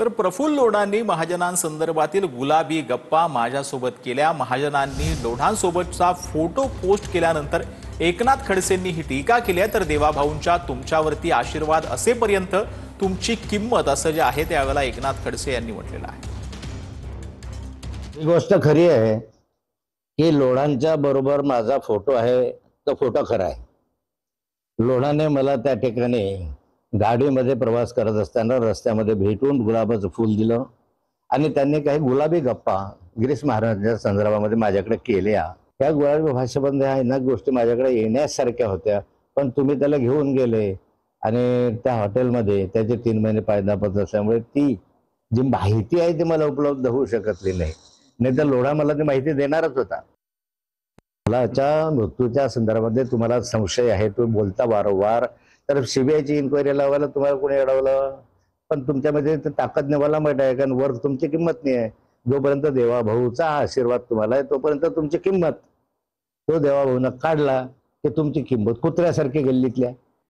तर प्रफुल्ल लोढांनी महाजनांसंदर्भातील गुलाबी गप्पा माझ्यासोबत केल्या। महाजनांनी लोढांसोबतचा फोटो पोस्ट केल्यानंतर एकनाथ खडसेंनी ही टीका केली आहे। तर देवाभाऊंच्या तुमच्यावरती आशीर्वाद असेपर्यंत तुमची किंमत असं जे आहे त्यावेळेला एकनाथ खडसे यांनी म्हटलेलं आहे। ही गोष्ट खरी आहे की लोढांच्या बरोबर माझा फोटो आहे, तो फोटो खरा आहे। लोढाने मला त्या ठिकाणी गाडीमध्ये प्रवास करत असताना रस्त्यामध्ये भेटून गुलाबाचं फूल दिलं आणि त्यांनी काही गुलाबी गप्पा गिरीश महाराजांच्या संदर्भामध्ये माझ्याकडे केल्या। त्या गुलाबी भाषेबंद ह्या अनेक गोष्टी माझ्याकडे येण्यासारख्या होत्या, पण तुम्ही त्याला घेऊन गेले आणि त्या हॉटेलमध्ये त्याचे 3 महिने पायदापत असल्यामुळे ती जी माहिती आहे ती मला उपलब्ध होऊ शकतली नाही तर लोढा मला ती माहिती देणारच होता। मुलाच्या मृत्यूच्या संदर्भामध्ये तुम्हाला संशय आहे, तुम्ही बोलता वारंवार, तर सीबीआयची इन्क्वायरी लावायला तुम्हाला कोणी अडवलं? पण तुमच्यामध्ये ताकद नेवायला माहिती आहे, कारण वर तुमची किंमत नाही आहे। जोपर्यंत देवाभाऊचा आशीर्वाद तुम्हाला आहे तोपर्यंत तुमची किंमत, तो देवाभाऊनं काढला की तुमची किंमत कुत्र्यासारखी गल्लीतल्या